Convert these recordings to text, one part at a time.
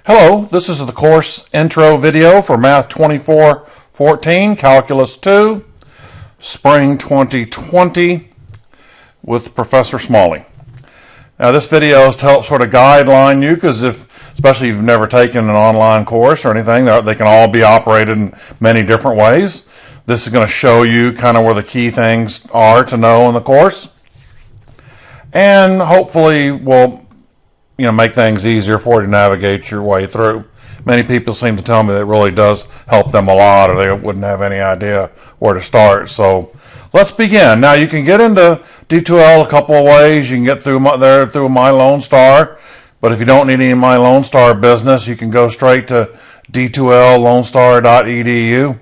Hello, this is the course intro video for Math 2414, Calculus 2, Spring 2020 with Professor Smalley. Now this video is to help sort of guideline you, because especially if you've never taken an online course or anything, they can all be operated in many different ways. This is going to show you kind of where the key things are to know in the course, and hopefully will make things easier for you to navigate your way through. Many people seem to tell me that it really does help them a lot, or they wouldn't have any idea where to start. So let's begin. Now you can get into D2L a couple of ways. You can get through through My Lone Star, but if you don't need any My Lone Star business, you can go straight to d2lllonestar.edu.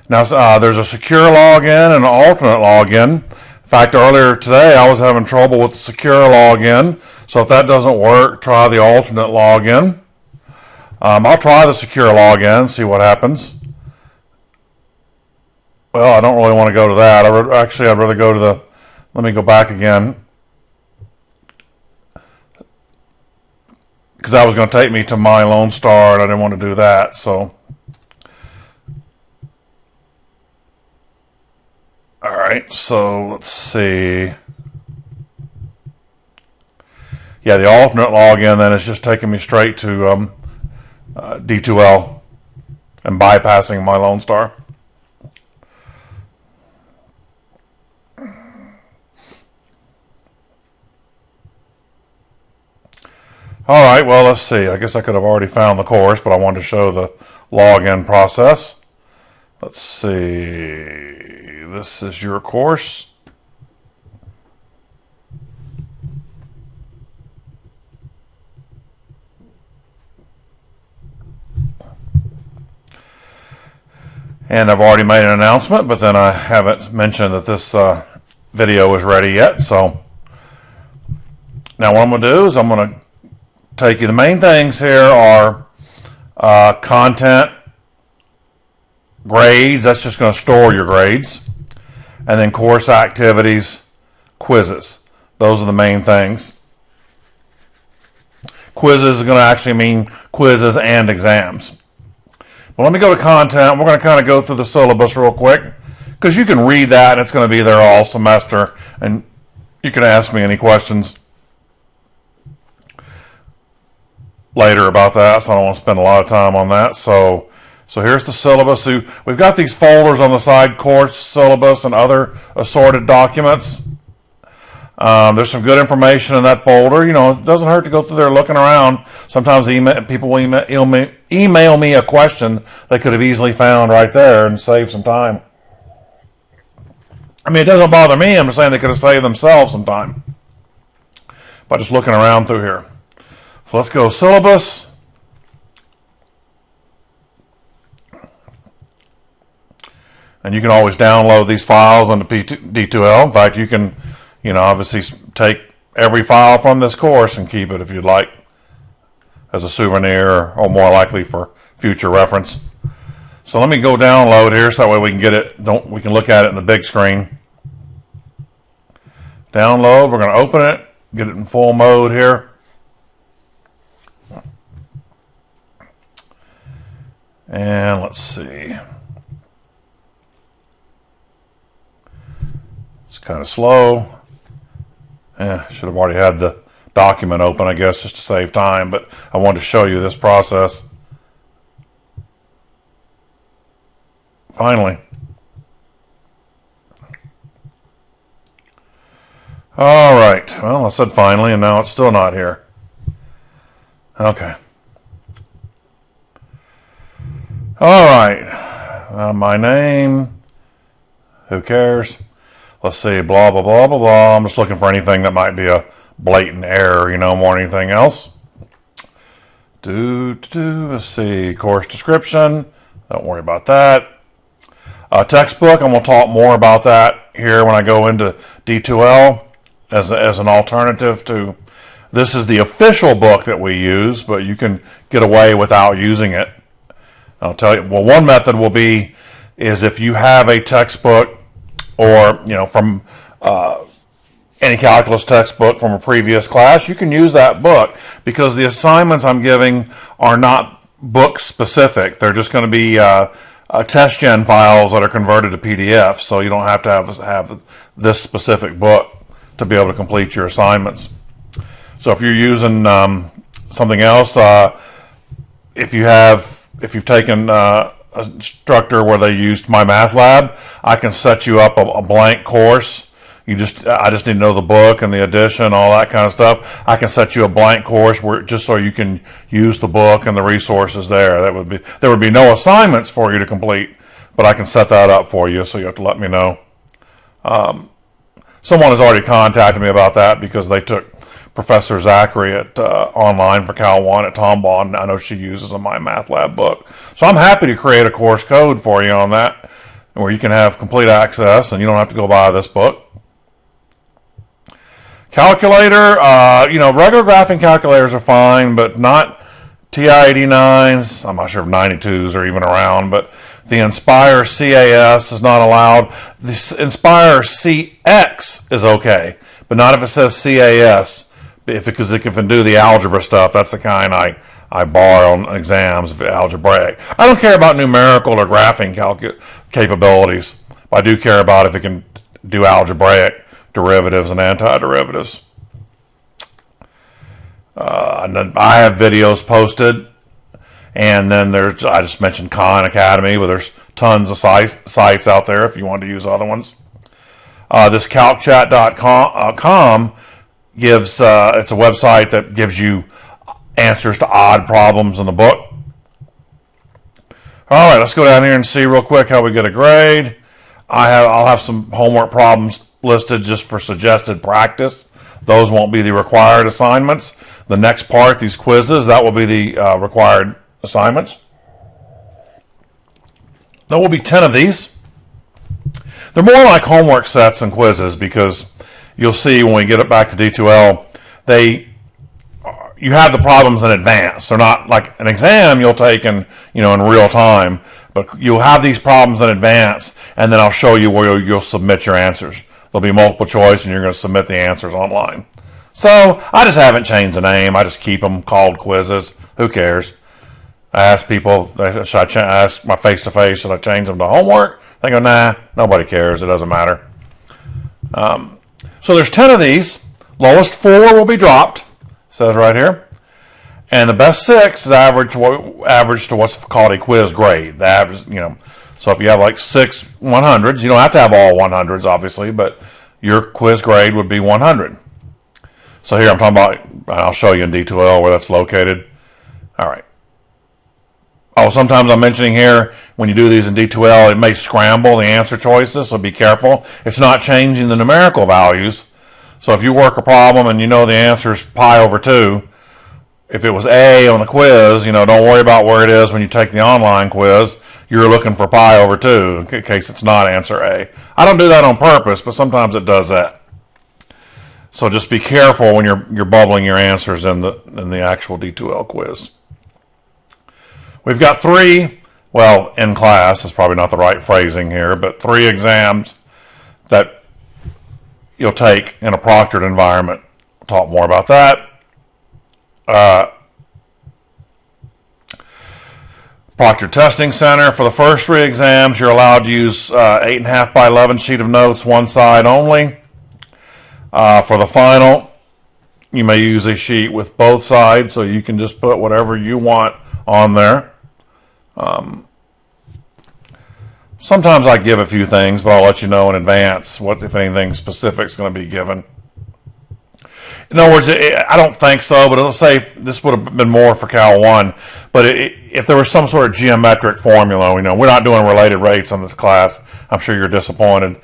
Now there's a secure login and an alternate login. In fact, earlier today I was having trouble with the secure login. So if that doesn't work, try the alternate login. I'll try the secure login, see what happens. Well, I don't really want to go to that. I'd rather go to let me go back again, because that was going to take me to My Lone Star, and I didn't want to do that. So, all right, so let's see. Yeah, the alternate login then is just taking me straight to D2L and bypassing My Lone Star. All right, well, let's see. I guess I could have already found the course, but I wanted to show the login process. Let's see. This is your course. And I've already made an announcement, but then I haven't mentioned that this video is ready yet. So now what I'm going to do is I'm going to take you, the main things here are content, grades, that's just going to store your grades, and then course activities, quizzes. Those are the main things. Quizzes is going to actually mean quizzes and exams. Well, let me go to content. We're going to kind of go through the syllabus real quick, because you can read that, and it's going to be there all semester, and you can ask me any questions later about that, so I don't want to spend a lot of time on that. So here's the syllabus. So we've got these folders on the side: course, syllabus, and other assorted documents. There's some good information in that folder. It doesn't hurt to go through there looking around. Sometimes people will email me a question they could have easily found right there and saved some time. I mean, it doesn't bother me. I'm just saying they could have saved themselves some time by just looking around through here. So let's go syllabus. And you can always download these files onto D2L. In fact, you can obviously take every file from this course and keep it if you'd like as a souvenir, or more likely for future reference. So let me go download here so that way we can get it. We can look at it in the big screen. Download. We're going to open it, get it in full mode here. And let's see. It's kind of slow. Should have already had the document open, I guess, just to save time, but I wanted to show you this process. Finally. All right. Well, I said finally, and now it's still not here. Okay. All right. My name. Who cares? Let's see, blah, blah, blah, blah, blah. I'm just looking for anything that might be a blatant error, more than anything else. Let's see, course description. Don't worry about that. Textbook, I'm going to talk more about that here when I go into D2L as an alternative to, this is the official book that we use, but you can get away without using it. I'll tell you, well, one method is if you have a textbook, or from any calculus textbook from a previous class, you can use that book because the assignments I'm giving are not book specific. They're just going to be test gen files that are converted to PDF, so you don't have to have this specific book to be able to complete your assignments. So if you're using something else, if you've taken an instructor where they used My Math Lab, I can set you up a blank course. I just need to know the book and the edition, all that kind of stuff. I can set you a blank course just so you can use the book and the resources there. There would be no assignments for you to complete, but I can set that up for you, so you have to let me know. Someone has already contacted me about that because they took Professor Zachary at online for Cal 1 at Tomball, and I know she uses a My Math Lab book. So I'm happy to create a course code for you on that, where you can have complete access and you don't have to go buy this book. Calculator, regular graphing calculators are fine, but not TI-89s. I'm not sure if 92s are even around, but the Inspire CAS is not allowed. The Inspire CX is okay, but not if it says CAS, because it can do the algebra stuff. That's the kind I borrow on exams, algebraic. I don't care about numerical or graphing capabilities, but I do care about if it can do algebraic derivatives and antiderivatives. And then I have videos posted, and then I just mentioned Khan Academy, but there's tons of sites out there if you want to use other ones. This calcchat.com gives it's a website that gives you answers to odd problems in the book. All right, let's go down here and see real quick how we get a grade. I'll have some homework problems listed just for suggested practice. Those won't be the required assignments. The next part, these quizzes, that will be the required assignments. There will be 10 of these. They're more like homework sets and quizzes because you'll see when we get it back to D2L, you have the problems in advance. They're not like an exam you'll take in real time, but you'll have these problems in advance, and then I'll show you where you'll submit your answers. There'll be multiple choice, and you're going to submit the answers online. So I just haven't changed the name. I just keep them called quizzes. Who cares? I ask people, should I ask my face-to-face, should I change them to homework? They go, nah, nobody cares. It doesn't matter. So there's 10 of these. Lowest 4 will be dropped. It says right here. And the best 6 is average to what's called a quiz grade. The average, so if you have like 6 100s, you don't have to have all 100s, obviously, but your quiz grade would be 100. So here I'm talking about, I'll show you in D2L where that's located. All right. Oh, sometimes I'm mentioning here, when you do these in D2L, it may scramble the answer choices, so be careful. It's not changing the numerical values. So if you work a problem and you know the answer is pi over 2, if it was A on the quiz, don't worry about where it is when you take the online quiz. You're looking for pi over 2 in case it's not answer A. I don't do that on purpose, but sometimes it does that. So just be careful when you're bubbling your answers in the actual D2L quiz. We've got 3, in class is probably not the right phrasing here, but 3 exams that you'll take in a proctored environment. We'll talk more about that. Proctor Testing Center. For the first 3 exams, you're allowed to use 8.5 by 11 sheet of notes, one side only. For the final, you may use a sheet with both sides, so you can just put whatever you want on there. Sometimes I give a few things, but I'll let you know in advance what, if anything, specific is going to be given. In other words, I don't think so, but it'll say this would have been more for Cal 1. But if there was some sort of geometric formula, we're not doing related rates on this class. I'm sure you're disappointed.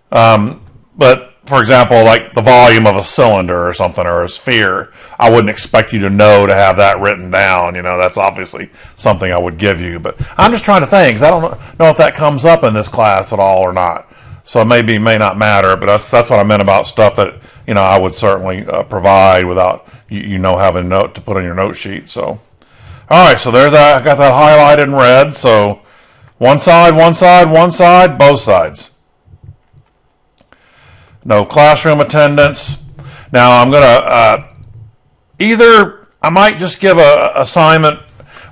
But for example, like the volume of a cylinder or something, or a sphere, I wouldn't expect you to have that written down. That's obviously something I would give you. But I'm just trying to think, because I don't know if that comes up in this class at all or not. So it may not matter, but that's what I meant about stuff that, I would certainly provide without having a note to put on your note sheet. So, all right, so there's that. I got that highlighted in red. So one side, both sides. no classroom attendance. Now I'm going to either I might just give a assignment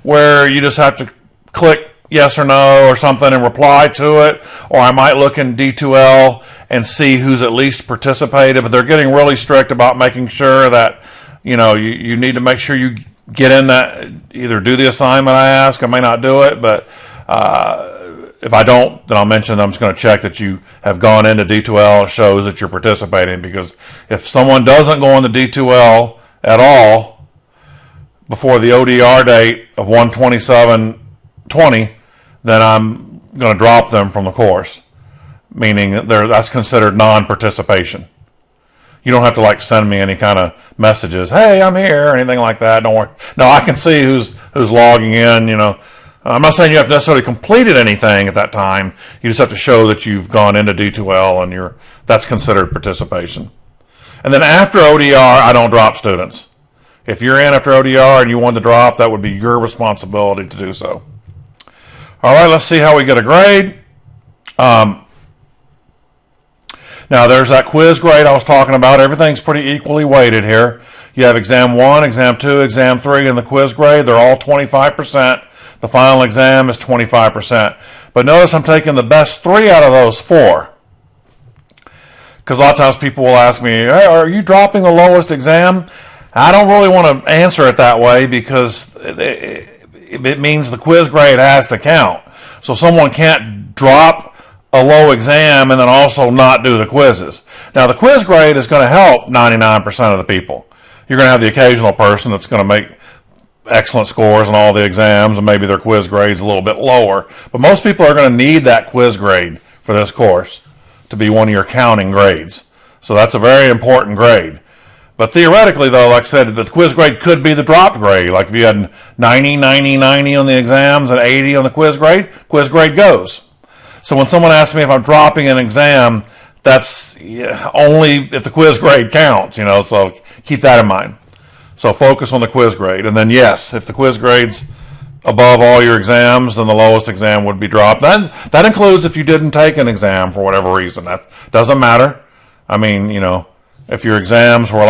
where you just have to click yes or no or something and reply to it, or I might look in D2L and see who's at least participated. But they're getting really strict about making sure that you need to make sure you get in that, either do the assignment I ask. I may not do it, but if I don't, then I'll mention I'm just going to check that you have gone into D2L. It shows that you're participating, because if someone doesn't go into D2L at all before the ODR date of 1/27/20, then I'm going to drop them from the course, meaning that's considered non-participation. You don't have to send me any kind of messages, hey, I'm here, or anything like that. Don't worry. No, I can see who's logging in. I'm not saying you have to necessarily completed anything at that time. You just have to show that you've gone into D2L, and that's considered participation. And then after ODR, I don't drop students. If you're in after ODR and you want to drop, that would be your responsibility to do so. All right, let's see how we get a grade. Now, there's that quiz grade I was talking about. Everything's pretty equally weighted here. You have exam 1, exam 2, exam 3, and the quiz grade. They're all 25%. The final exam is 25%. But notice I'm taking the best 3 out of those 4. Because a lot of times people will ask me, hey, are you dropping the lowest exam? I don't really want to answer it that way, because it means the quiz grade has to count. So someone can't drop a low exam and then also not do the quizzes. Now, the quiz grade is going to help 99% of the people. You're going to have the occasional person that's going to make excellent scores on all the exams, and maybe their quiz grade's a little bit lower. But most people are going to need that quiz grade for this course to be one of your counting grades. So that's a very important grade. But theoretically, though, like I said, the quiz grade could be the dropped grade. Like if you had 90, 90, 90 on the exams and 80 on the quiz grade goes. So when someone asks me if I'm dropping an exam, that's only if the quiz grade counts, so keep that in mind. So focus on the quiz grade. And then, yes, if the quiz grade's above all your exams, then the lowest exam would be dropped. That includes if you didn't take an exam for whatever reason. That doesn't matter. I mean, if your exams were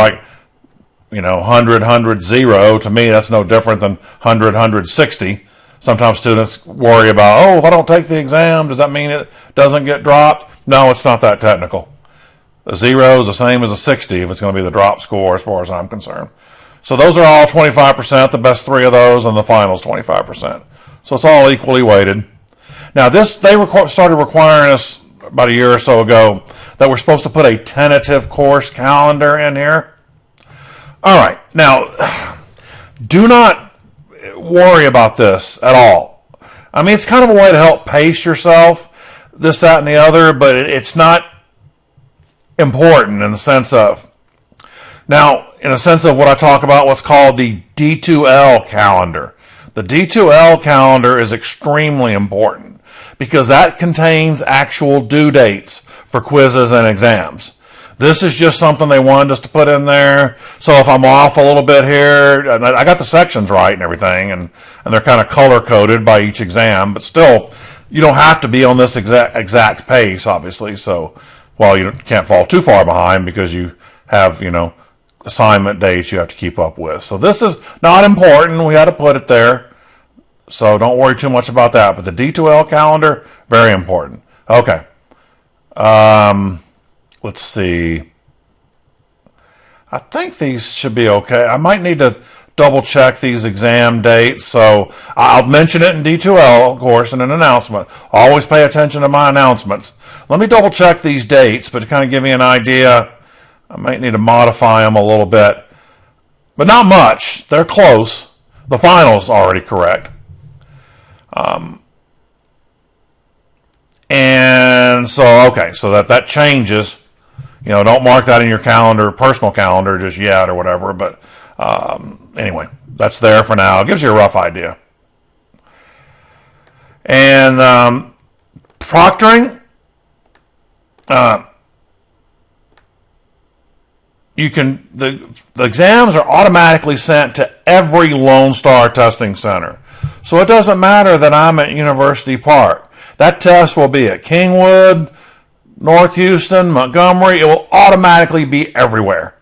100, 100, 0, to me, that's no different than 100, 100, 60. Sometimes students worry about, if I don't take the exam, does that mean it doesn't get dropped? No, it's not that technical. A 0 is the same as a 60 if it's going to be the drop score as far as I'm concerned. So those are all 25%, the best 3 of those, and the final's 25%. So it's all equally weighted. Now, they started requiring us about a year or so ago that we're supposed to put a tentative course calendar in here. All right. Now, do not worry about this at all. I mean, it's kind of a way to help pace yourself, this, that, and the other, but it's not important in the sense of what I talk about, what's called the D2L calendar. The D2L calendar is extremely important because that contains actual due dates for quizzes and exams. This is just something they wanted us to put in there. So if I'm off a little bit here, I got the sections right and everything, and they're kind of color-coded by each exam, but still, you don't have to be on this exact pace, obviously. So, you can't fall too far behind because you have, assignment dates you have to keep up with. So this is not important. We had to put it there. So don't worry too much about that. But the D2L calendar, very important. Okay. Let's see. I think these should be okay. I might need to double check these exam dates. So I'll mention it in D2L, of course, in an announcement. Always pay attention to my announcements. Let me double check these dates, but to kind of give me an idea, I might need to modify them a little bit. But not much. They're close. The final's already correct. And so, okay, so that changes. Don't mark that in your calendar, personal calendar, just yet or whatever. But anyway, that's there for now. It gives you a rough idea. And proctoring, the exams are automatically sent to every Lone Star testing center. So it doesn't matter that I'm at University Park. That test will be at Kingwood, North Houston, Montgomery, it will automatically be everywhere.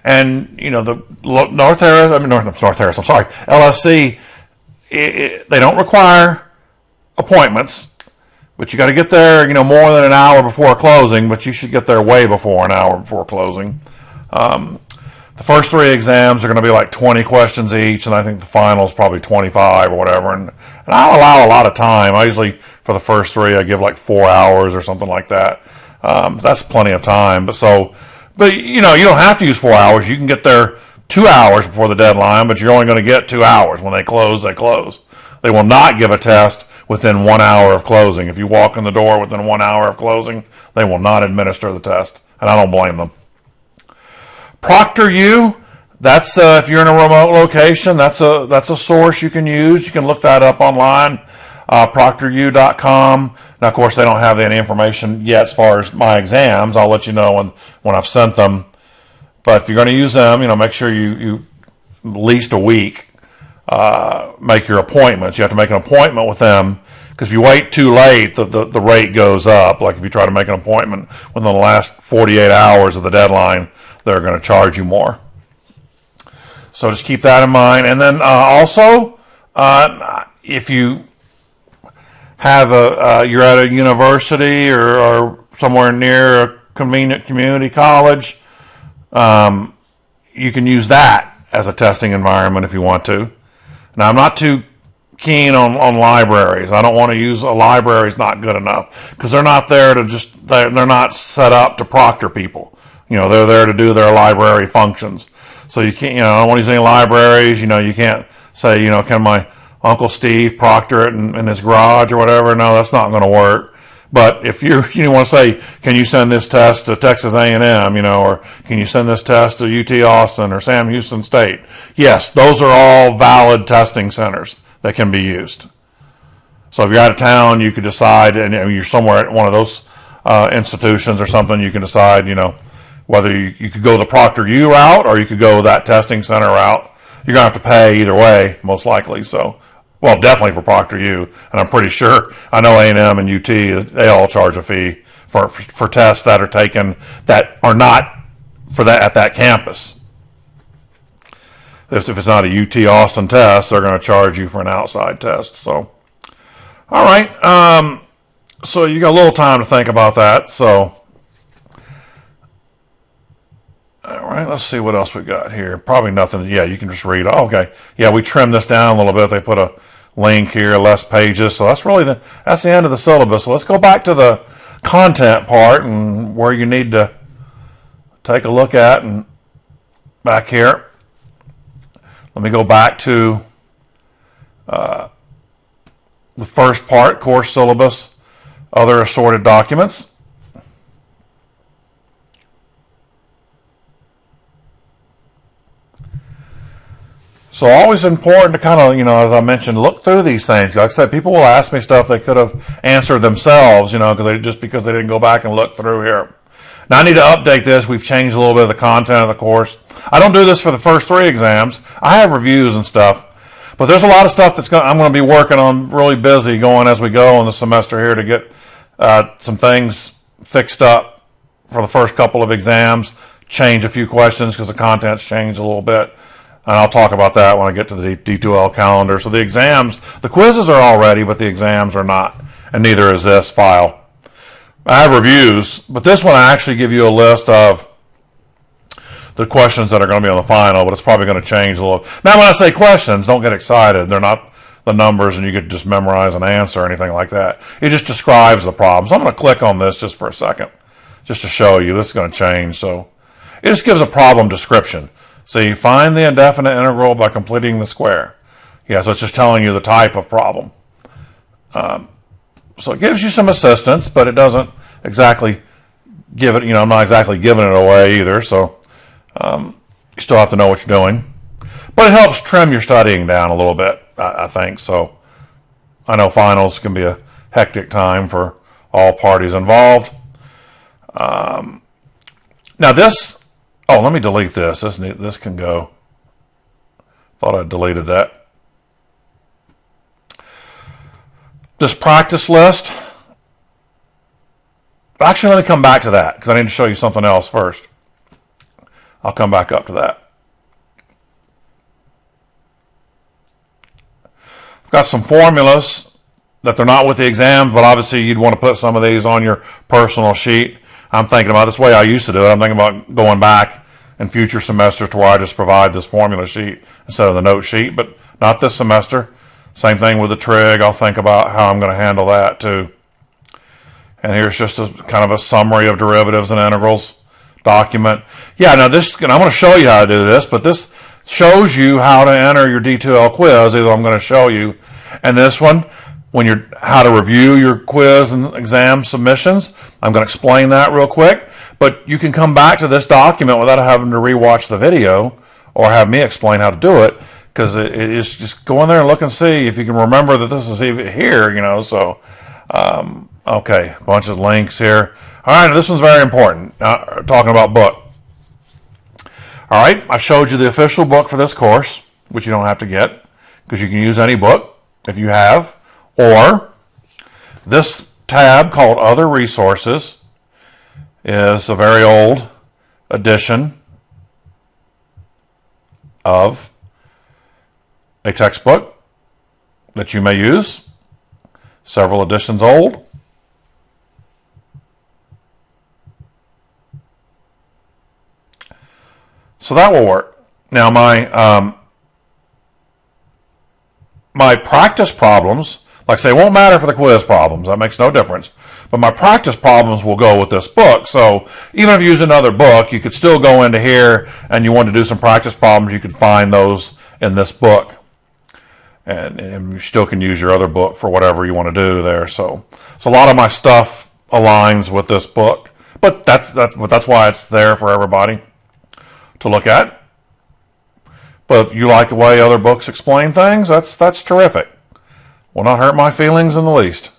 And, you know, the North Harris, I'm sorry, LSC, they don't require appointments, but you got to get there, you know, more than an hour before closing, but you should get there way before an hour before closing. The first 3 exams are going to be like 20 questions each, and I think the final is probably 25 or whatever. And I'll allow a lot of time. I usually, for the first 3, I give like 4 hours or something like that. That's plenty of time. But you know, you don't have to use 4 hours. You can get there 2 hours before the deadline, but you're only going to get 2 hours. When they close, they close. They will not give a test within 1 hour of closing. If you walk in the door within 1 hour of closing, they will not administer the test, and I don't blame them. Proctor that's if you're in a remote location, that's a source you can use. You can look that up online, proctoru.com. Now, of course, they don't have any information yet as far as my exams. I'll let you know when I've sent them. But if you're going to use them, you know, make sure you at least a week make your appointments. You have to make an appointment with them, because if you wait too late, the rate goes up. Like if you try to make an appointment within the last 48 hours of the deadline, they're going to charge you more. So just keep that in mind. And then also, if you have you're at a university or somewhere near a convenient community college, you can use that as a testing environment if you want to. Now, I'm not too keen on libraries. I don't want to use a library. Is not good enough, because they're not there to they're not set up to proctor people. You know, they're there to do their library functions. So you can't, you know, I don't want to use any libraries. You know, you can't say, you know, can my Uncle Steve proctor it in his garage or whatever? No, that's not going to work. But if you want to say, can you send this test to Texas A&M, you know, or can you send this test to UT Austin or Sam Houston State? Yes, those are all valid testing centers that can be used. So if you're out of town, you could decide, and you're somewhere at one of those institutions or something, you can decide, you know, whether you could go the ProctorU route or you could go that testing center route. You're going to have to pay either way, most likely. So, well, definitely for ProctorU, and I'm pretty sure, I know A&M and UT, they all charge a fee for tests that are taken that are not for that at that campus. If it's not a UT Austin test, they're going to charge you for an outside test. So, all right. So you got a little time to think about that. So, all right, let's see what else we got here. Probably nothing. Yeah, you can just read. Oh, okay. Yeah, we trimmed this down a little bit. They put a link here, less pages. So that's really that's the end of the syllabus. So let's go back to the content part and where you need to take a look at. And back here, let me go back to the first part, course syllabus, other assorted documents. So always important to kind of, you know, as I mentioned, look through these things. Like I said, people will ask me stuff they could have answered themselves, you know, because they didn't go back and look through here. Now I need to update this. We've changed a little bit of the content of the course. I don't do this for the first 3 exams. I have reviews and stuff, but there's a lot of stuff I'm going to be working on, really busy going as we go in the semester here to get some things fixed up for the first couple of exams, change a few questions because the content's changed a little bit. And I'll talk about that when I get to the D2L calendar. So the exams, the quizzes are all ready, but the exams are not. And neither is this file. I have reviews, but this one I actually give you a list of the questions that are going to be on the final, but it's probably going to change a little. Now, when I say questions, don't get excited. They're not the numbers and you could just memorize an answer or anything like that. It just describes the problem. So I'm going to click on this just for a second, just to show you. This is going to change. So it just gives a problem description. So you find the indefinite integral by completing the square. Yeah, so it's just telling you the type of problem. So it gives you some assistance, but it doesn't exactly give it, you know, I'm not exactly giving it away either. So you still have to know what you're doing. But it helps trim your studying down a little bit, I think. So I know finals can be a hectic time for all parties involved. Now this... Oh, let me delete this. This can go. Thought I deleted that. This practice list, Actually, let me come back to that because I need to show you something else first. I'll come back up to that. I've got some formulas that they're not with the exams, but obviously you'd want to put some of these on your personal sheet. I'm thinking about this way I used to do it. I'm thinking about going back in future semesters to where I just provide this formula sheet instead of the note sheet, but not this semester. Same thing with the trig. I'll think about how I'm going to handle that too. And here's just a kind of a summary of derivatives and integrals document. Yeah, now this, and I'm going to show you how to do this, but this shows you how to enter your D2L quiz. Either I'm going to show you, and this one, when you're how to review your quiz and exam submissions, I'm going to explain that real quick. But you can come back to this document without having to rewatch the video or have me explain how to do it, because it is just go in there and look and see if you can remember that this is even here, you know. So, okay, a bunch of links here. All right, this one's very important. Talking about book. All right, I showed you the official book for this course, which you don't have to get because you can use any book if you have, or this tab called Other Resources is a very old edition of a textbook that you may use, several editions old. So that will work. Now my practice problems, like I say, won't matter for the quiz problems. That makes no difference. But my practice problems will go with this book. So even if you use another book, you could still go into here and you want to do some practice problems, you could find those in this book. And you still can use your other book for whatever you want to do there. So a lot of my stuff aligns with this book. But that's why it's there for everybody to look at. But if you like the way other books explain things, that's terrific. Will not hurt my feelings in the least.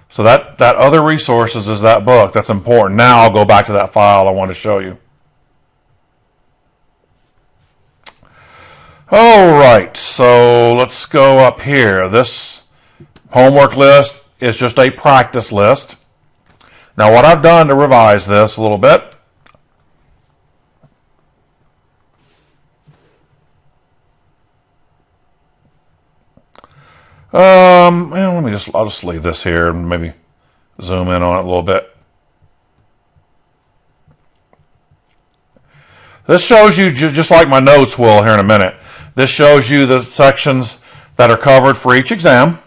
So that Other Resources is that book. That's important. Now I'll go back to that file I want to show you. All right, so let's go up here. This homework list is just a practice list. Now what I've done to revise this a little bit, I'll just leave this here and maybe zoom in on it a little bit. This shows you, just like my notes will here in a minute, this shows you the sections that are covered for each exam.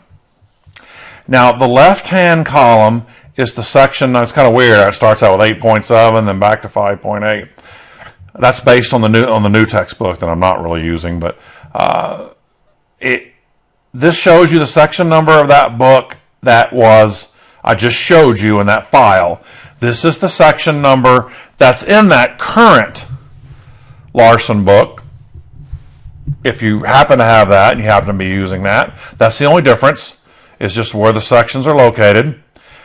Now, the left-hand column is the section, it's kind of weird, it starts out with 8.7, then back to 5.8. That's based on the new textbook that I'm not really using, but this shows you the section number of that book I just showed you in that file. This is the section number that's in that current Larson book. If you happen to have that and you happen to be using that, that's the only difference, is just where the sections are located.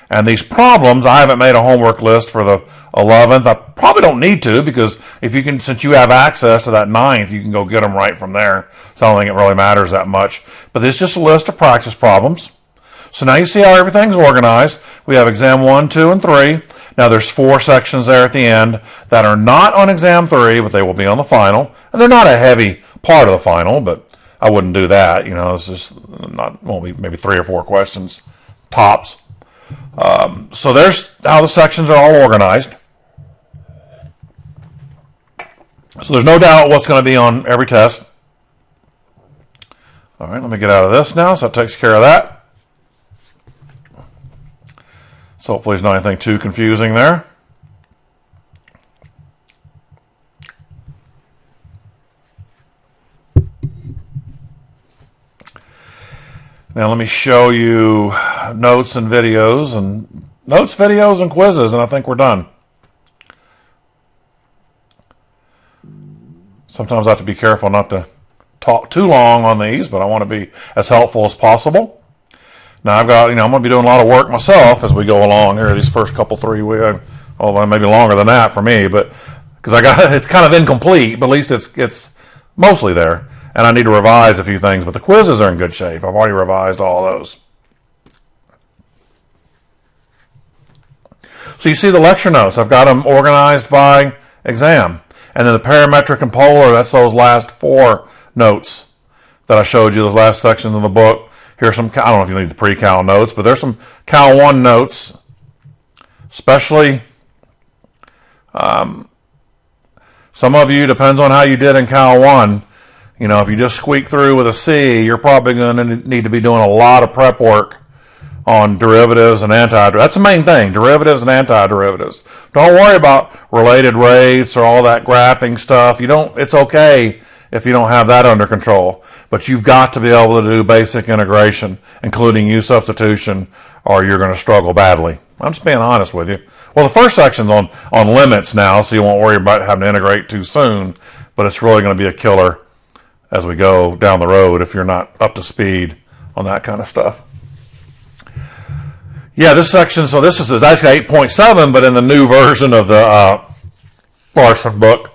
And these problems, I haven't made a homework list for the 11th. I probably don't need to, because if you can, since you have access to that 9th, you can go get them right from there. So I don't think it really matters that much. But it's just a list of practice problems. So now you see how everything's organized. We have exam 1, 2, and 3. Now there's 4 sections there at the end that are not on exam 3, but they will be on the final. And they're not a heavy part of the final, but I wouldn't do that. You know, it's just won't be maybe 3 or 4 questions tops. So there's how the sections are all organized. So there's no doubt what's going to be on every test. All right, let me get out of this now, so that takes care of that. So hopefully there's not anything too confusing there. Now let me show you notes, videos, and quizzes, and I think we're done. Sometimes I have to be careful not to talk too long on these, but I want to be as helpful as possible. Now I'm going to be doing a lot of work myself as we go along here these first couple 3 weeks, although maybe longer than that for me, but because it's kind of incomplete, but at least it's mostly there. And I need to revise a few things, but the quizzes are in good shape. I've already revised all those. So you see the lecture notes. I've got them organized by exam. And then the parametric and polar, that's those last 4 notes that I showed you, those last sections of the book. Here's some, I don't know if you need the pre-cal notes, but there's some Cal 1 notes, especially some of you, depends on how you did in Cal 1. You know, if you just squeak through with a C, you're probably going to need to be doing a lot of prep work on derivatives and antiderivatives. That's the main thing, derivatives and antiderivatives. Don't worry about related rates or all that graphing stuff. It's okay if you don't have that under control. But you've got to be able to do basic integration, including U substitution, or you're going to struggle badly. I'm just being honest with you. Well, the first section's on limits now, so you won't worry about having to integrate too soon, but it's really going to be a killer as we go down the road if you're not up to speed on that kind of stuff. Yeah, this section, so this is actually 8.7, but in the new version of the Larson book,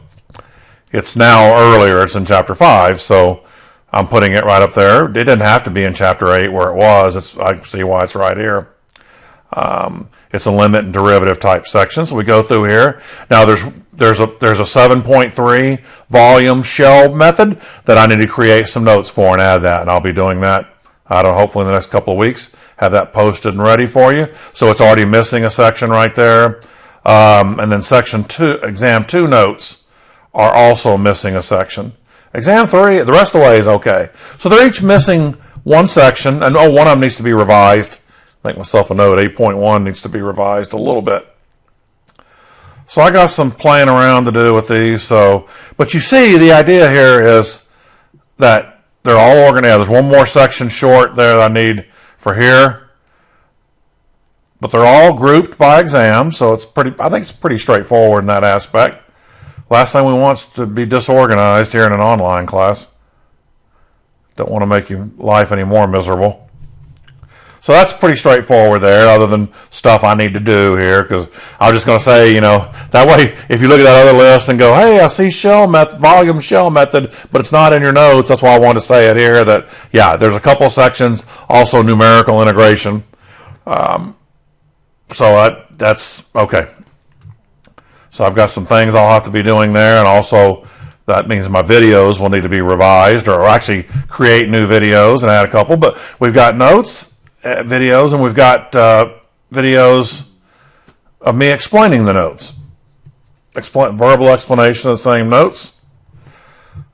it's now earlier. It's in Chapter 5, so I'm putting it right up there. It didn't have to be in Chapter 8 where it was. I can see why it's right here. It's a limit and derivative type section, so we go through here. Now there's a 7.3 volume shell method that I need to create some notes for and add that, and I'll be doing that. Hopefully in the next couple of weeks, have that posted and ready for you. So it's already missing a section right there. And then section 2, exam 2 notes are also missing a section. Exam 3, the rest of the way is okay. So they're each missing one section, and one of them needs to be revised. Make myself a note, 8.1 needs to be revised a little bit. So I got some playing around to do with these. But you see, the idea here is that they're all organized. There's one more section short there that I need for here. But they're all grouped by exam, so I think it's pretty straightforward in that aspect. Last thing we want is to be disorganized here in an online class. Don't want to make your life any more miserable. So that's pretty straightforward there, other than stuff I need to do here, because I was just going to say, that way, if you look at that other list and go, hey, I see volume shell method, but it's not in your notes, that's why I wanted to say it here, that, yeah, there's a couple sections, also numerical integration. So that's okay. So I've got some things I'll have to be doing there, and also that means my videos will need to be revised, or actually create new videos and add a couple, but we've got notes, videos, and we've got videos of me explaining the notes. Verbal explanation of the same notes.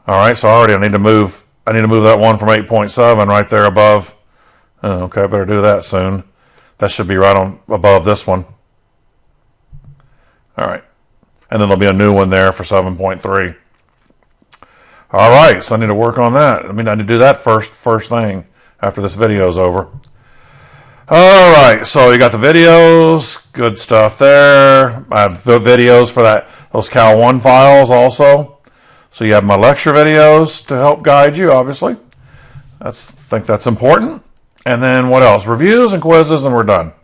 All right, so I need to move that one from 8.7 right there above. Okay, I better do that soon. That should be right on above this one. All right, and then there'll be a new one there for 7.3. All right, so I need to work on that. I need to do that first thing after this video is over. All right, so you got the videos, good stuff there. I have the videos for those Cal 1 files also. So you have my lecture videos to help guide you, obviously. I think that's important. And then what else? Reviews and quizzes, and we're done.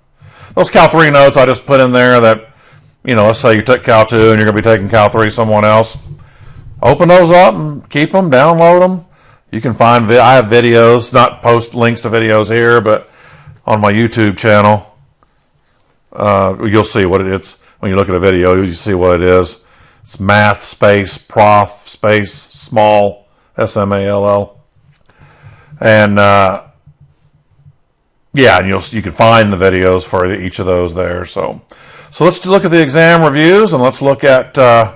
Those Cal 3 notes I just put in there that, let's say you took Cal 2 and you're going to be taking Cal 3 someone else. Open those up and keep them, download them. You can find, I have videos, not post links to videos here, but on my YouTube channel, you'll see what it is. When you look at a video, you see what it is. It's math space prof space small SMALL. And yeah, and you can find the videos for each of those there. So let's look at the exam reviews, and let's look at so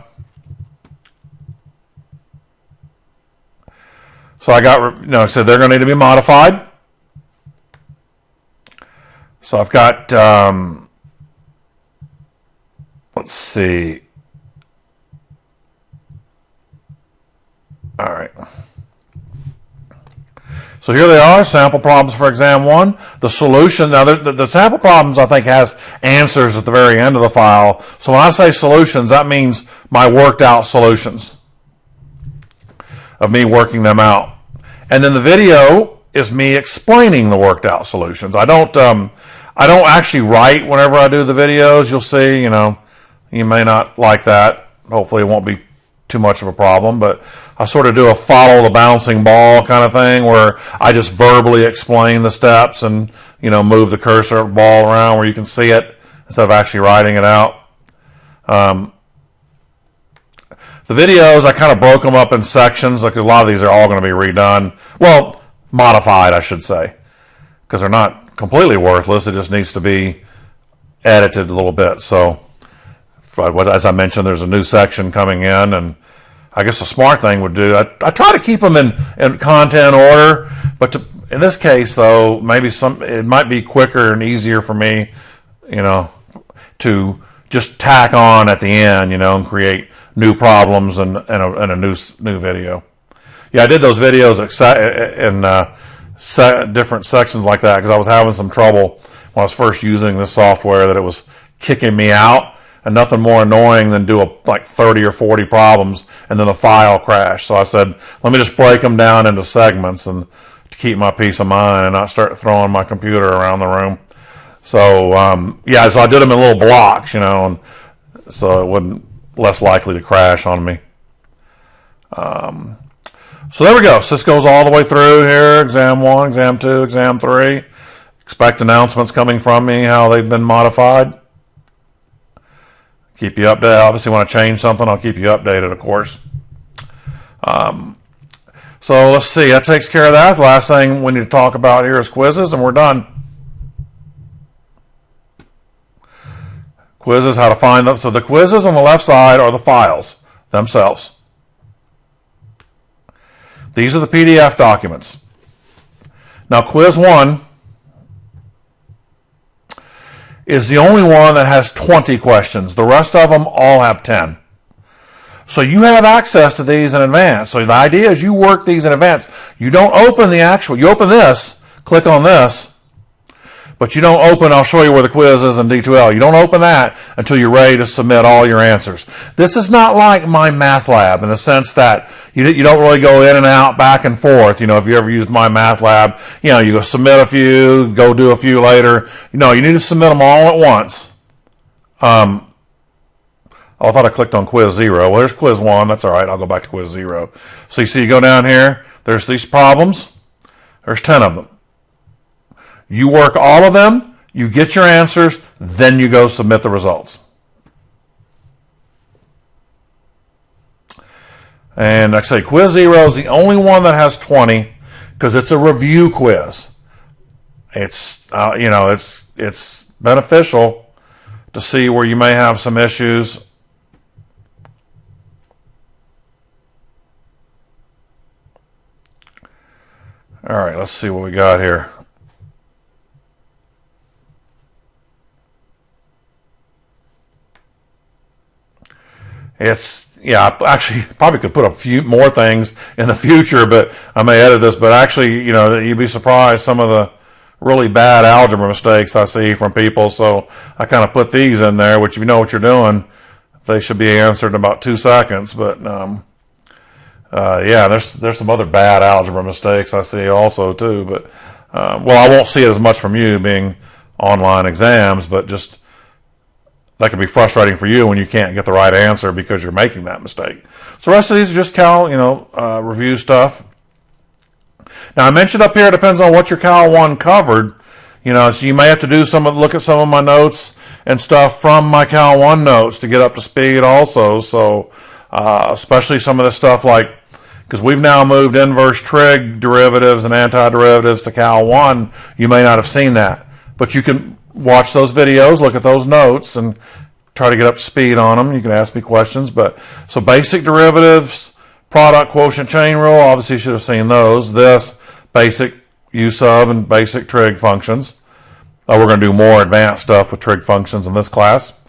I said they're going to need to be modified. So I've got, let's see. All right. So here they are, sample problems for exam 1. The solution, now the sample problems I think has answers at the very end of the file. So when I say solutions, that means my worked out solutions of me working them out. And then the video is me explaining the worked out solutions. I don't actually write whenever I do the videos. You'll see, you may not like that. Hopefully it won't be too much of a problem, but I sort of do a follow the bouncing ball kind of thing where I just verbally explain the steps and, move the cursor ball around where you can see it instead of actually writing it out. The videos, I kind of broke them up in sections. Like a lot of these are all going to be redone. Well, modified, I should say, because they're not completely worthless. It just needs to be edited a little bit. So, as I mentioned, there's a new section coming in, and I guess a smart thing would do, I try to keep them in content order, but in this case, though, maybe it might be quicker and easier for me, to just tack on at the end, and create new problems and a new video. Yeah, I did those videos in different sections like that because I was having some trouble when I was first using this software, that it was kicking me out, and nothing more annoying than do like 30 or 40 problems and then the file crashed. So I said, let me just break them down into segments and to keep my peace of mind and not start throwing my computer around the room. So, so I did them in little blocks, and so it wasn't less likely to crash on me. So there we go. So this goes all the way through here. Exam 1, Exam 2, Exam 3. Expect announcements coming from me, how they've been modified. Keep you updated. Obviously, when I change something, I'll keep you updated, of course. So let's see. That takes care of that. The last thing we need to talk about here is quizzes, and we're done. Quizzes, how to find them. So the quizzes on the left side are the files themselves. These are the PDF documents. Now, quiz 1 is the only one that has 20 questions. The rest of them all have 10. So you have access to these in advance. So the idea is you work these in advance. You don't open you open this, click on this, but you don't open, I'll show you where the quiz is in D2L. You don't open that until you're ready to submit all your answers. This is not like My Math Lab in the sense that you don't really go in and out, back and forth. If you ever used My Math Lab, you go submit a few, go do a few later. You need to submit them all at once. I thought I clicked on quiz 0. Well, there's quiz 1. That's all right. I'll go back to quiz 0. So you see, you go down here. There's these problems. There's 10 of them. You work all of them, you get your answers, then you go submit the results. And like I say, quiz 0 is the only one that has 20 because it's a review quiz. It's it's beneficial to see where you may have some issues. All right, let's see what we got here. I actually probably could put a few more things in the future, but I may edit this. But actually, you'd be surprised some of the really bad algebra mistakes I see from people. So I kind of put these in there, which if you know what you're doing, they should be answered in about 2 seconds. But there's some other bad algebra mistakes I see also too. But I won't see it as much from you being online exams, but just that can be frustrating for you when you can't get the right answer because you're making that mistake. So the rest of these are just Cal, review stuff. Now I mentioned up here, it depends on what your Cal 1 covered. So you may have to look at some of my notes and stuff from my Cal 1 notes to get up to speed also. So, especially some of the stuff because we've now moved inverse trig derivatives and antiderivatives to Cal 1. You may not have seen that, but you can watch those videos, look at those notes, and try to get up to speed on them. You can ask me questions. So basic derivatives, product, quotient, chain rule, obviously you should have seen those. This, basic U sub and basic trig functions. We're going to do more advanced stuff with trig functions in this class.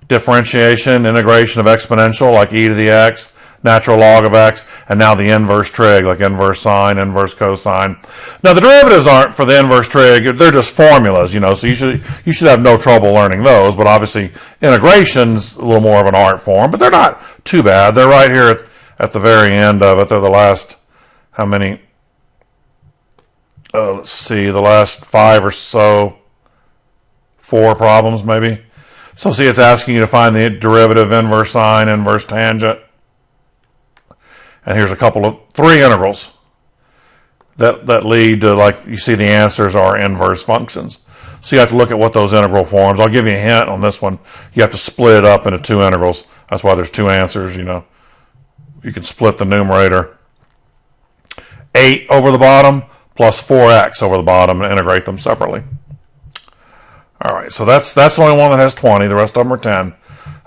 Differentiation, integration of exponential, like e to the x, natural log of x, and now the inverse trig, like inverse sine, inverse cosine. Now the derivatives aren't for the inverse trig, they're just formulas, so you should have no trouble learning those, but obviously integration's a little more of an art form, but they're not too bad. They're right here at the very end of it. They're the last, how many? Let's see, the last 5 or so, 4 problems maybe. So see, it's asking you to find the derivative inverse sine, inverse tangent. And here's 3 integrals that lead to, you see the answers are inverse functions. So you have to look at what those integral forms. I'll give you a hint on this one. You have to split it up into two integrals. That's why there's two answers, you know. You can split the numerator 8 over the bottom plus 4x over the bottom and integrate them separately. All right, so that's the only one that has 20. The rest of them are 10.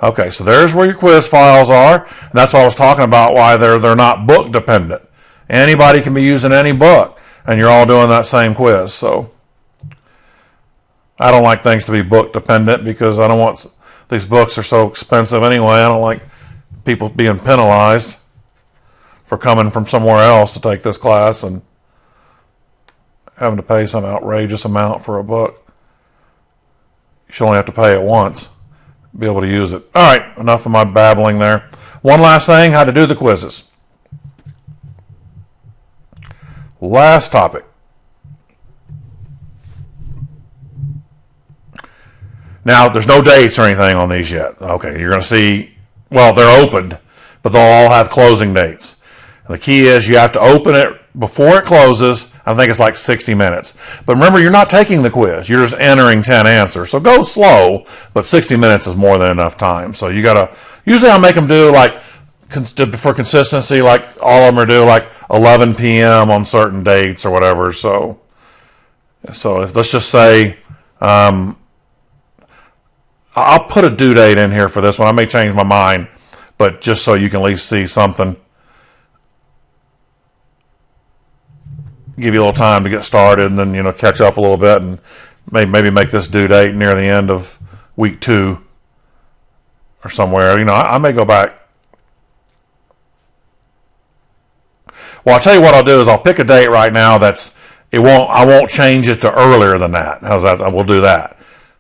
Okay, so there's where your quiz files are. And that's what I was talking about, why they're not book dependent. Anybody can be using any book, and you're all doing that same quiz. So I don't like things to be book dependent because I don't want, these books are so expensive anyway. I don't like people being penalized for coming from somewhere else to take this class and having to pay some outrageous amount for a book. You should only have to pay it once to be able to use it. All right, enough of my babbling there. One last thing, how to do the quizzes. Last topic. Now, there's no dates or anything on these yet. Okay, you're going to see, well, they're opened, but they'll all have closing dates. And the key is you have to open it before it closes. I think it's like 60 minutes. But remember, you're not taking the quiz. You're just entering 10 answers. So go slow, but 60 minutes is more than enough time. So you got to, usually I make them do like, for consistency, like all of them are due like 11 p.m. on certain dates or whatever. So let's just say, I'll put a due date in here for this one. I may change my mind, but just so you can at least see something. Give you a little time to get started and then, you know, catch up a little bit and maybe make this due date near the end of week 2 or somewhere. You know, I may go back. Well, I'll tell you what I'll do is I'll pick a date right now I won't change it to earlier than that. How's that? I will do that.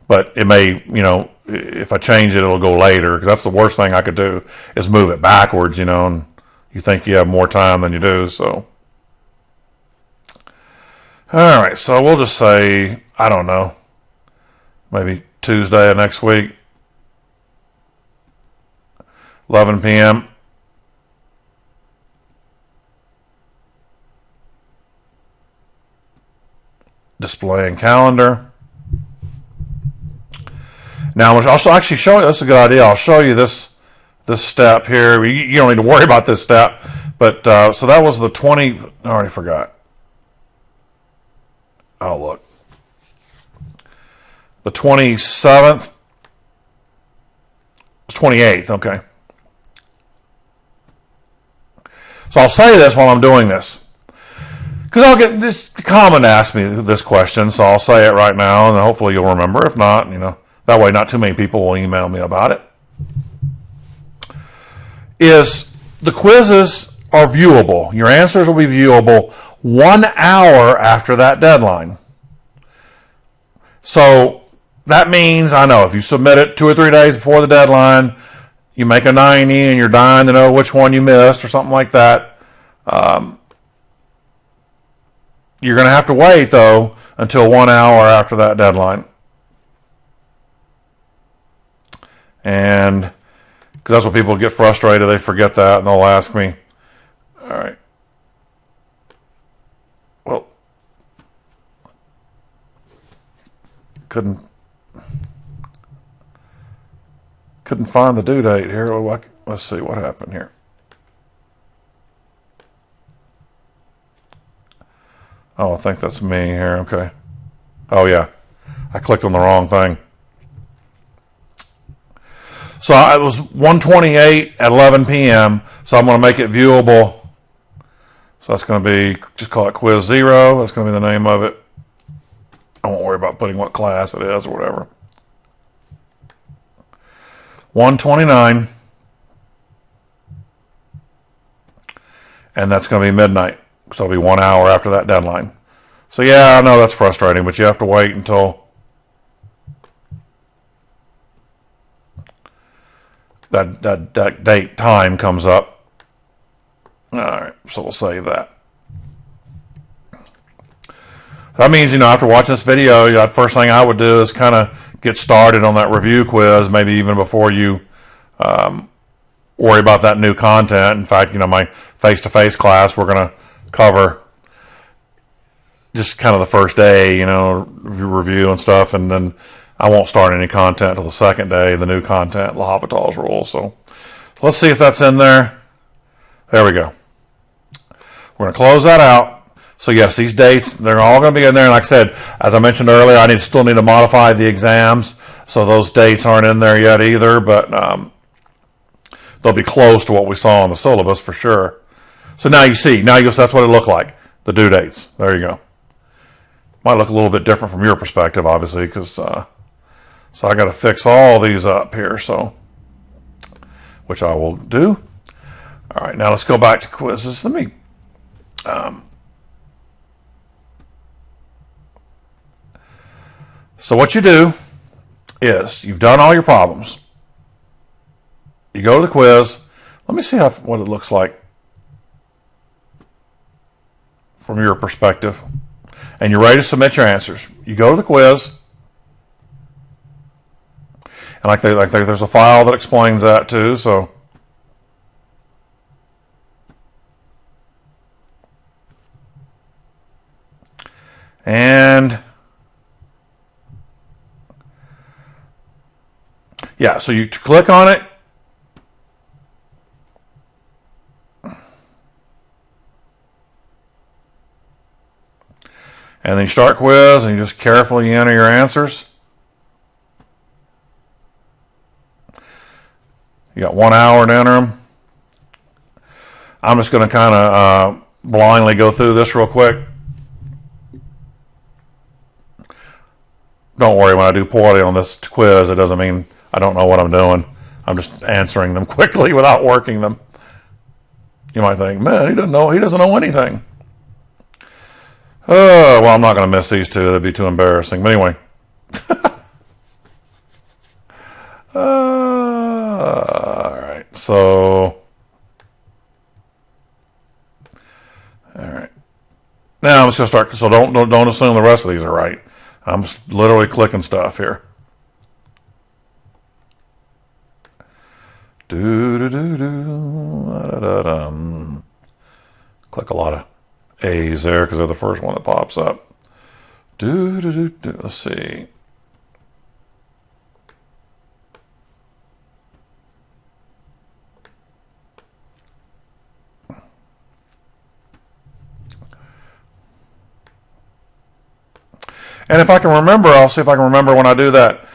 But it may, you know, if I change it, it'll go later, because that's the worst thing I could do is move it backwards, you know, and you think you have more time than you do. So, all right, so we'll just say, I don't know, maybe Tuesday of next week, 11 p.m. Displaying calendar. Now, I'll actually show you, that's a good idea. I'll show you this step here. You don't need to worry about this step. But, so that was the 20, I already forgot. Oh, look. The 27th, 28th, okay. So I'll say this while I'm doing this, because I'll get this common to ask me this question, so I'll say it right now, and hopefully you'll remember. If not, you know, that way not too many people will email me about it. Is the quizzes are viewable. Your answers will be viewable 1 hour after that deadline. So that means, I know, if you submit it 2 or 3 days before the deadline, you make a 90 and you're dying to know which one you missed or something like that. You're going to have to wait, though, until 1 hour after that deadline. And because that's what people get frustrated. They forget that, and they'll ask me, all right, well, couldn't find the due date here. Let's see what happened here. Oh, I think that's me here. Okay. Oh, yeah. I clicked on the wrong thing. So it was 1:28 at 11 p.m. So I'm going to make it viewable. So that's going to be, just call it Quiz 0. That's going to be the name of it. I won't worry about putting what class it is or whatever. 1:29. And that's going to be midnight. So it'll be 1 hour after that deadline. So yeah, I know that's frustrating, but you have to wait until that date time comes up. All right, so we'll save that. That means, you know, after watching this video, the first thing I would do is kind of get started on that review quiz, maybe even before you worry about that new content. In fact, you know, my face-to-face class, we're going to cover just kind of the first day, you know, review and stuff, and then I won't start any content until the second day, the new content, L'Hopital's rule. So let's see if that's in there. There we go. We're going to close that out. So yes, these dates, they're all going to be in there. And like I said, as I mentioned earlier, I still need to modify the exams. So those dates aren't in there yet either, but they'll be close to what we saw on the syllabus for sure. So now you see, that's what it looked like, the due dates. There you go. Might look a little bit different from your perspective, obviously, because so I got to fix all these up here, so which I will do. All right, now let's go back to quizzes. Let me so what you do is you've done all your problems. You go to the quiz. Let me see what it looks like from your perspective. And you're ready to submit your answers. You go to the quiz. And there's a file that explains that too, so and yeah, so you click on it. And then you start quiz and you just carefully enter your answers. You got 1 hour to enter them. I'm just going to kind of blindly go through this real quick. Don't worry, when I do poorly on this quiz, it doesn't mean I don't know what I'm doing. I'm just answering them quickly without working them. You might think, man, he doesn't know anything. Oh, well, I'm not going to miss these two. That'd be too embarrassing. But anyway. All right. So, all right. Now I'm just going to start. So don't assume the rest of these are right. I'm just literally clicking stuff here. Click a lot of A's there because they're the first one that pops up. Let's see. And if I can remember, I'll see if I can remember when I do that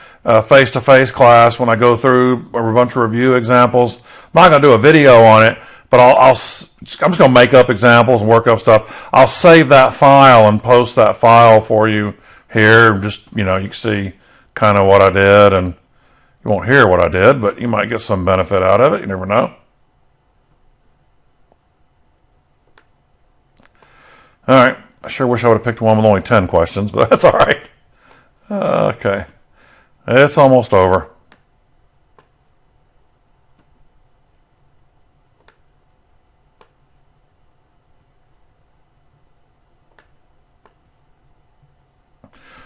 face-to-face class, when I go through a bunch of review examples. I'm not going to do a video on it, but I'm just going to make up examples and work up stuff. I'll save that file and post that file for you here. Just, you can see kind of what I did, and you won't hear what I did, but you might get some benefit out of it. You never know. All right. I sure wish I would have picked one with only 10 questions, but that's all right. Okay. It's almost over.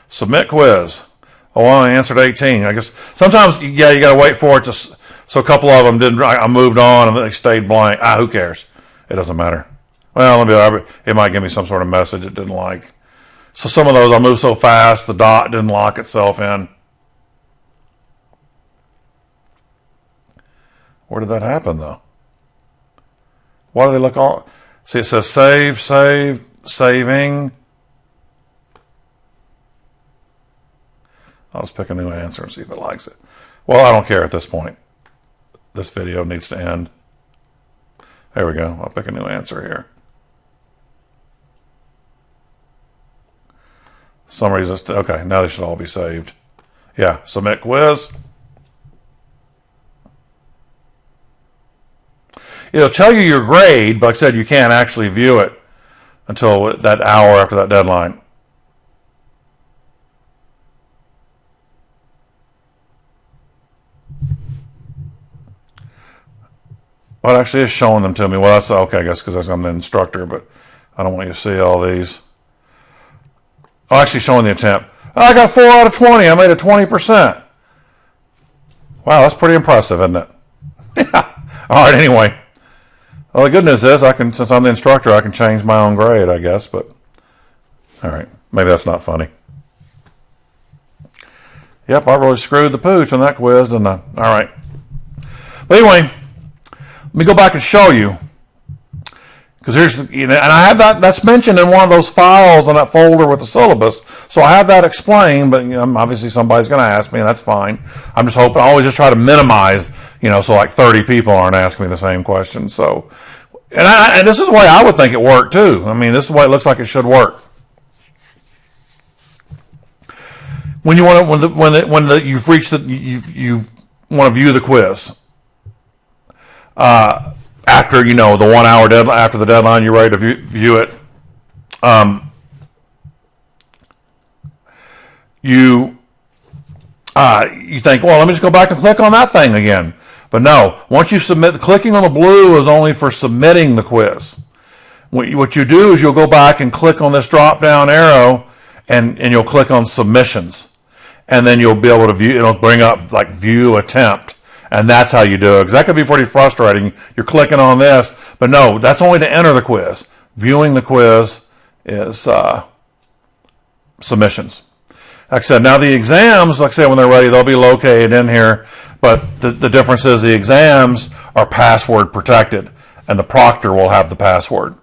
Submit quiz. Oh, I only answered 18. I guess sometimes, you got to wait for it to. So a couple of them didn't. I moved on and they stayed blank. Who cares? It doesn't matter. Well, it might give me some sort of message it didn't like. So some of those I moved so fast the dot didn't lock itself in. Where did that happen though? Why do they look all? See, it says saving. I'll just pick a new answer and see if it likes it. Well, I don't care at this point. This video needs to end. There we go. I'll pick a new answer here. Some reason, okay, now they should all be saved. Yeah, submit quiz. It'll tell you your grade, but like I said, you can't actually view it until that hour after that deadline. Well, it actually is showing them to me. Well, that's okay, I guess, because I'm the instructor, but I don't want you to see all these. Oh, actually showing the attempt. I got 4 out of 20. I made a 20%. Wow, that's pretty impressive, isn't it? Yeah. All right, anyway. Well, the good news is, since I'm the instructor, I can change my own grade, I guess, but All right, maybe that's not funny. Yep, I really screwed the pooch on that quiz, didn't I? All right. But anyway, let me go back and show you. Because here's, and I have that's mentioned in one of those files in that folder with the syllabus. So I have that explained, but obviously somebody's going to ask me, and that's fine. I'm just hoping, I always just try to minimize, so like 30 people aren't asking me the same question. So, and this is the way I would think it worked too. I mean, this is the way it looks like it should work. When you want to, you've reached you want to view the quiz. After, the 1 hour deadline, after the deadline, you're ready to view it. You think, well, let me just go back and click on that thing again. But no, once you submit, clicking on the blue is only for submitting the quiz. What you do is you'll go back and click on this drop down arrow and you'll click on submissions. And then you'll be able to view, it'll bring up like view attempt. And that's how you do it. Because that could be pretty frustrating. You're clicking on this. But no, that's only to enter the quiz. Viewing the quiz is submissions. Like I said, now the exams, like I said, when they're ready, they'll be located in here. But the difference is the exams are password protected. And the proctor will have the password.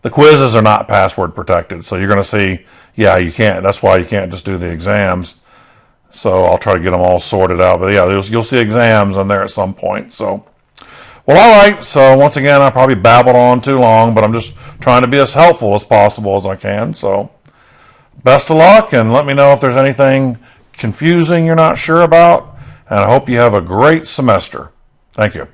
The quizzes are not password protected. So you're going to see, yeah, you can't. That's why you can't just do the exams. So I'll try to get them all sorted out. But yeah, you'll see exams in there at some point. So, well, all right. So once again, I probably babbled on too long, but I'm just trying to be as helpful as possible as I can. So best of luck, and let me know if there's anything confusing you're not sure about. And I hope you have a great semester. Thank you.